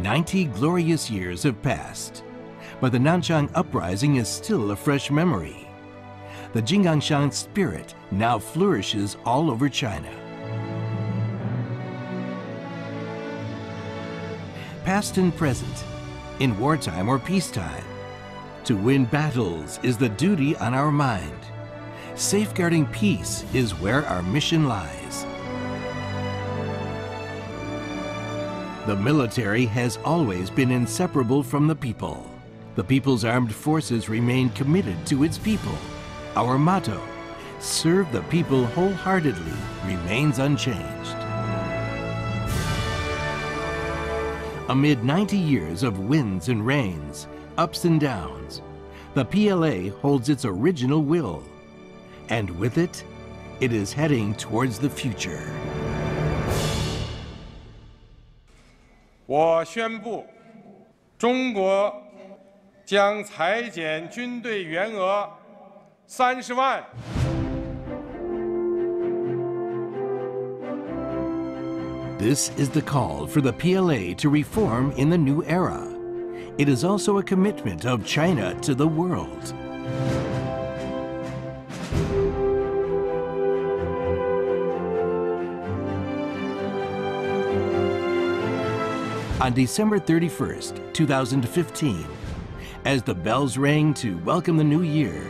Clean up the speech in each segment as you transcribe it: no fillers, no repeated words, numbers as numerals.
90 glorious years have passed, but the Nanchang Uprising is still a fresh memory. The Jinggangshan spirit now flourishes all over China. Past and present, in wartime or peacetime, to win battles is the duty on our mind. Safeguarding peace is where our mission lies. The military has always been inseparable from the people. The People's Armed Forces remain committed to its people. Our motto, serve the people wholeheartedly, remains unchanged. Amid 90 years of winds and rains, ups and downs, the PLA holds its original will. And with it, it is heading towards the future. 我宣布，中国将裁减军队员额30万。 This is the call for the PLA to reform in the new era. It is also a commitment of China to the world. On December 31st, 2015, as the bells rang to welcome the new year,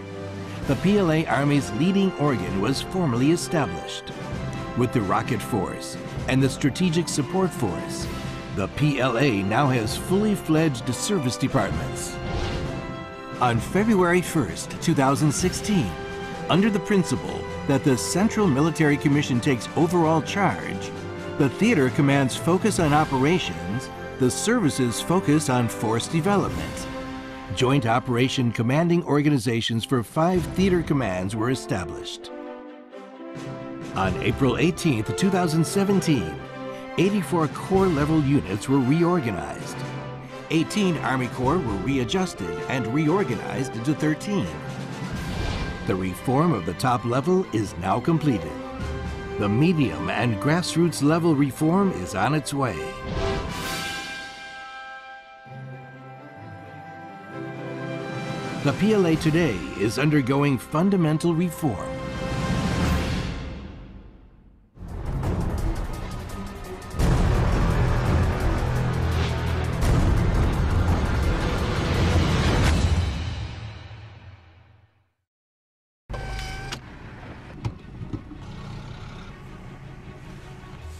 the PLA Army's leading organ was formally established. With the Rocket Force and the Strategic Support Force, the PLA now has fully fledged service departments. On February 1st, 2016, under the principle that the Central Military Commission takes overall charge, the theater commands focus on operations, the services focus on force development. Joint operation commanding organizations for 5 theater commands were established. On April 18, 2017, 84 corps-level units were reorganized. 18 Army Corps were readjusted and reorganized into 13. The reform of the top level is now completed. The medium and grassroots level reform is on its way. The PLA today is undergoing fundamental reform.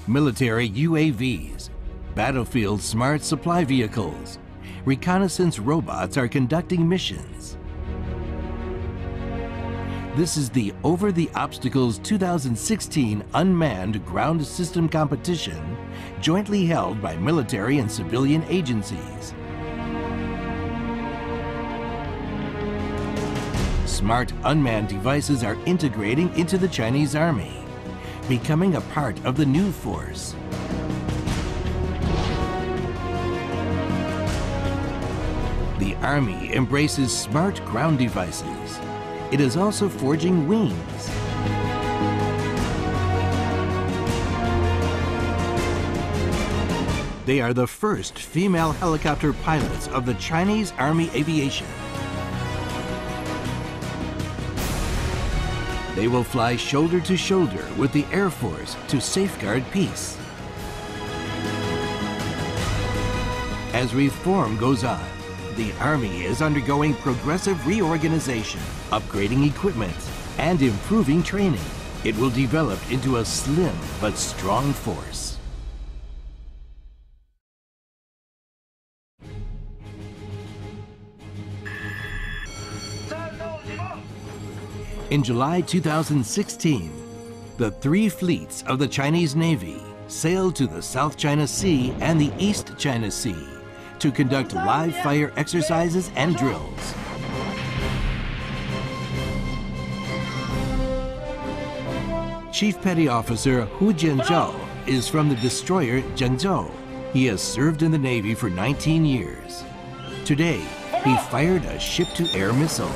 Military UAVs, battlefield smart supply vehicles, reconnaissance robots are conducting missions. This is the Over the Obstacles 2016 Unmanned Ground System Competition, jointly held by military and civilian agencies. Smart unmanned devices are integrating into the Chinese Army, becoming a part of the new force. The Army embraces smart ground devices. It is also forging wings. They are the first female helicopter pilots of the Chinese Army Aviation. They will fly shoulder to shoulder with the Air Force to safeguard peace. As reform goes on, the Army is undergoing progressive reorganization, upgrading equipment, and improving training. It will develop into a slim but strong force. In July 2016, the 3 fleets of the Chinese Navy sailed to the South China Sea and the East China Sea to conduct live fire exercises and drills. Chief Petty Officer Hu Jianzhou is from the destroyer Zhengzhou. He has served in the Navy for 19 years. Today, he fired a ship-to-air missile.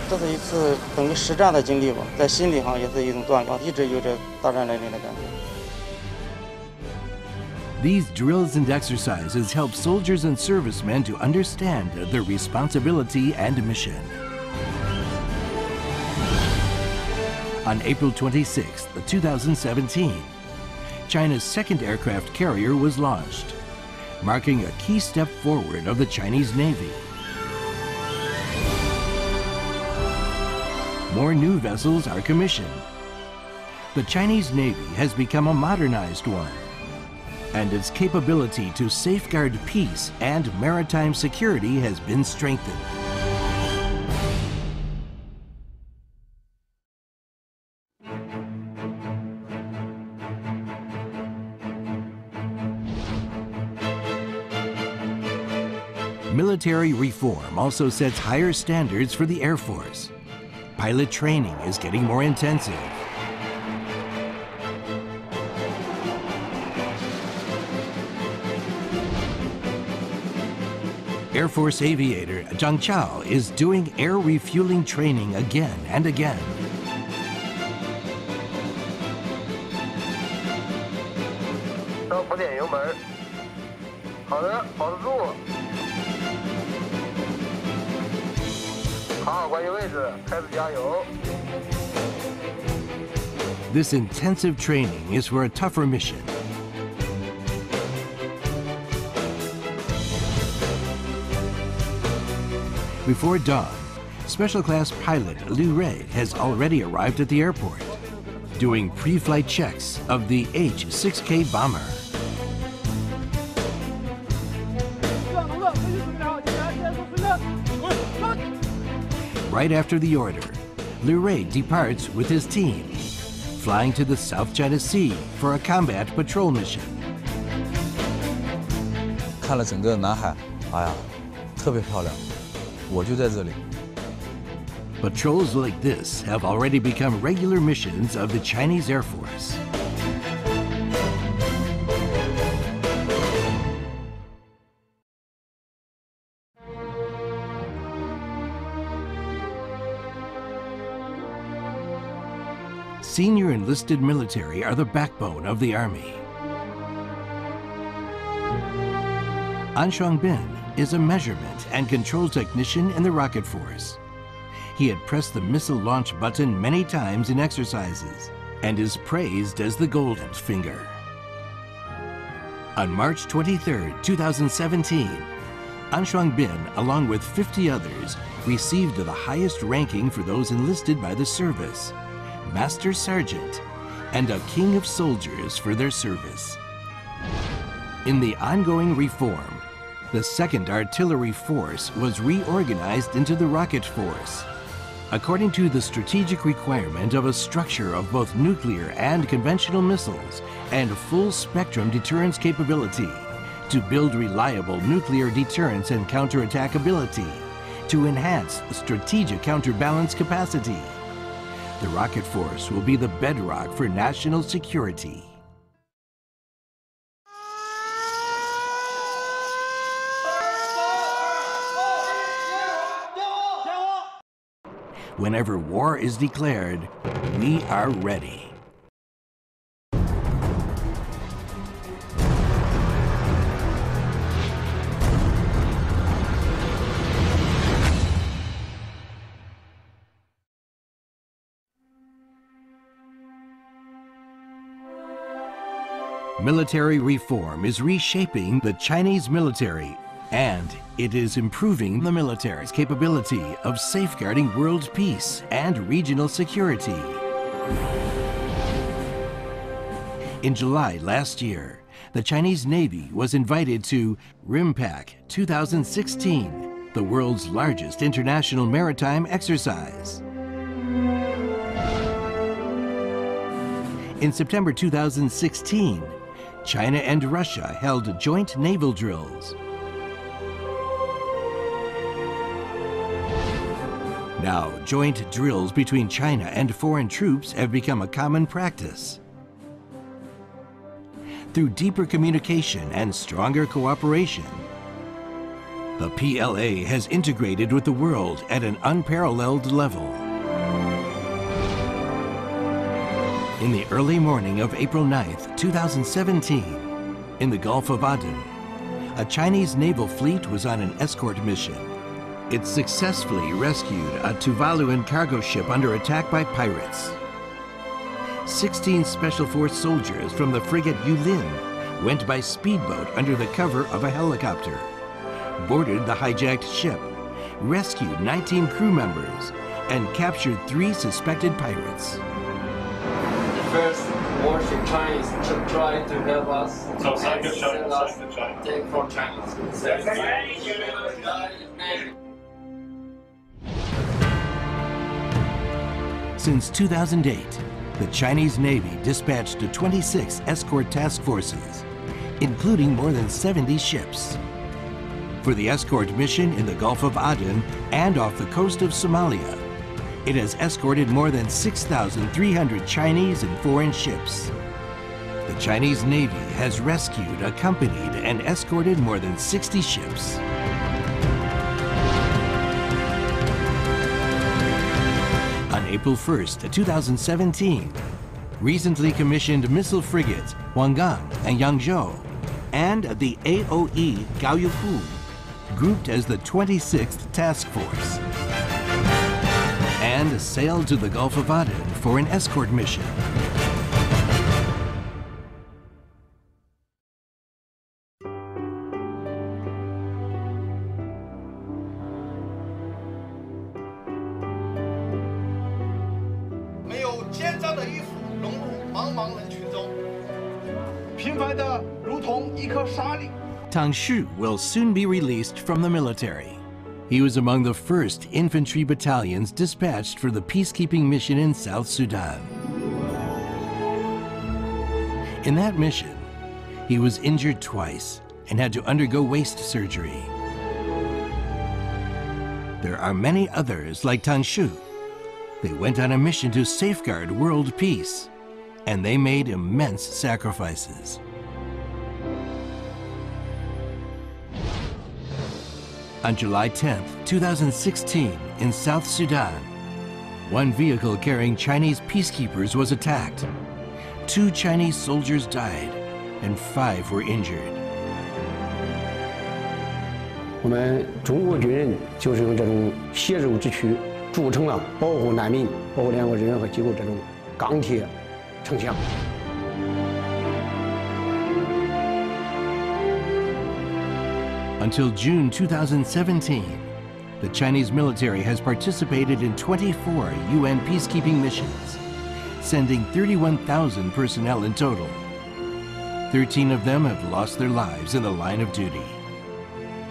这是一次整个实战的经历吧，在心理上也是一种锻炼，一直有着大战来临的感觉。These drills and exercises help soldiers and servicemen to understand their responsibility and mission. On April 26, 2017, China's second aircraft carrier was launched, marking a key step forward of the Chinese Navy. More new vessels are commissioned. The Chinese Navy has become a modernized one, and its capability to safeguard peace and maritime security has been strengthened. Military reform also sets higher standards for the Air Force. Pilot training is getting more intensive. Air Force aviator Zhang Chao is doing air refueling training again and again. This intensive training is for a tougher mission. Before dawn, Special Class pilot Liu Rei has already arrived at the airport, doing pre-flight checks of the H-6K bomber. Right after the order, Liu Rei departs with his team, flying to the South China Sea for a combat patrol mission. 看了整个南海，哎呀，特别漂亮，我就在这里。 Patrols like this have already become regular missions of the Chinese Air Force. Senior enlisted military are the backbone of the Army. An Shuangbin is a measurement and control technician in the rocket force. He had pressed the missile launch button many times in exercises and is praised as the Golden Finger. On March 23, 2017, An Shuangbin, along with 50 others, received the highest ranking for those enlisted by the service, Master Sergeant, and a King of Soldiers for their service. In the ongoing reform, the 2nd Artillery Force was reorganized into the Rocket Force, according to the strategic requirement of a structure of both nuclear and conventional missiles and full-spectrum deterrence capability to build reliable nuclear deterrence and counterattack ability, to enhance strategic counterbalance capacity. The Rocket Force will be the bedrock for national security. Whenever war is declared, we are ready. Military reform is reshaping the Chinese military, and it is improving the military's capability of safeguarding world peace and regional security. In July last year, the Chinese Navy was invited to RIMPAC 2016, the world's largest international maritime exercise. In September 2016, China and Russia held joint naval drills. Now, joint drills between China and foreign troops have become a common practice. Through deeper communication and stronger cooperation, the PLA has integrated with the world at an unparalleled level. In the early morning of April 9th, 2017, In the Gulf of Aden, a Chinese naval fleet was on an escort mission. It successfully rescued a Tuvaluan cargo ship under attack by pirates. 16 Special Force soldiers from the frigate Yulin went by speedboat under the cover of a helicopter, boarded the hijacked ship, rescued 19 crew members, and captured 3 suspected pirates. The first warship Chinese to try to help us take from China. Since 2008, the Chinese Navy dispatched 26 escort task forces, including more than 70 ships. For the escort mission in the Gulf of Aden and off the coast of Somalia, it has escorted more than 6,300 Chinese and foreign ships. The Chinese Navy has rescued, accompanied, and escorted more than 60 ships. On April 1st, 2017, recently commissioned missile frigates Huanggang and Yangzhou and the AOE Gaoyufu, grouped as the 26th Task Force, and sailed to the Gulf of Aden for an escort mission. Tang Shu will soon be released from the military. He was among the first infantry battalions dispatched for the peacekeeping mission in South Sudan. In that mission, he was injured twice and had to undergo waist surgery. There are many others like Tang Shu. They went on a mission to safeguard world peace, and they made immense sacrifices. On July 10, 2016, in South Sudan, one vehicle carrying Chinese peacekeepers was attacked. 2 Chinese soldiers died, and 5 were injured. 我们中国军人就是用这种血肉之躯铸成了保护难民、保护联合国人员和机构这种钢铁城墙。 Until June 2017, the Chinese military has participated in 24 UN peacekeeping missions, sending 31,000 personnel in total. 13 of them have lost their lives in the line of duty.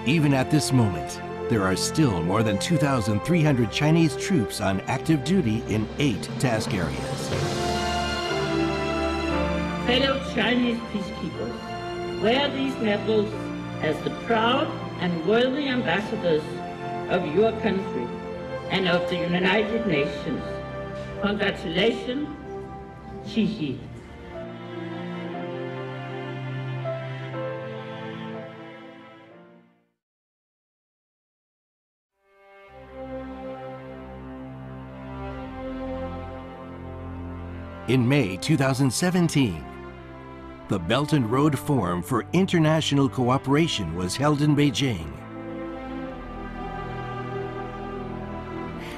Even at this moment, there are still more than 2,300 Chinese troops on active duty in 8 task areas. Fellow Chinese peacekeepers, wear these medals as the proud and worthy ambassadors of your country and of the United Nations. Congratulations, Xi Xi. In May 2017, the Belt and Road Forum for International Cooperation was held in Beijing.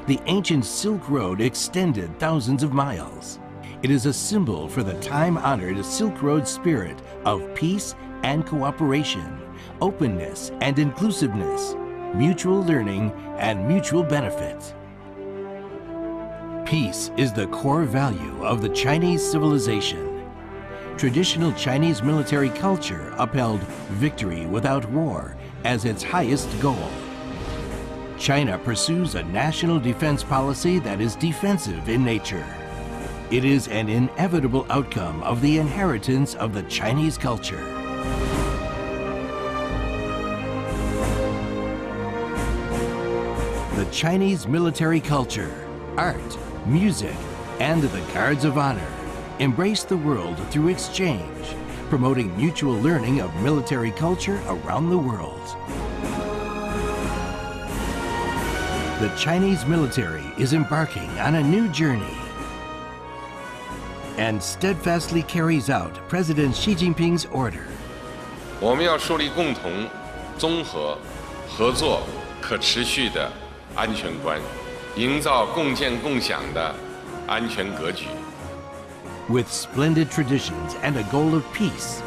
The ancient Silk Road extended thousands of miles. It is a symbol for the time-honored Silk Road spirit of peace and cooperation, openness and inclusiveness, mutual learning and mutual benefit. Peace is the core value of the Chinese civilization. Traditional Chinese military culture upheld victory without war as its highest goal. China pursues a national defense policy that is defensive in nature. It is an inevitable outcome of the inheritance of the Chinese culture. The Chinese military culture, art, music, and the guards of honor embrace the world through exchange, promoting mutual learning of military culture around the world. The Chinese military is embarking on a new journey and steadfastly carries out President Xi Jinping's order. 我们要树立共同、综合、合作、可持续的安全观，营造共建共享的安全格局。With splendid traditions and a goal of peace,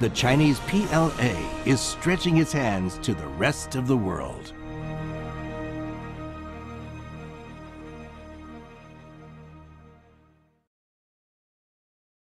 the Chinese PLA is stretching its hands to the rest of the world.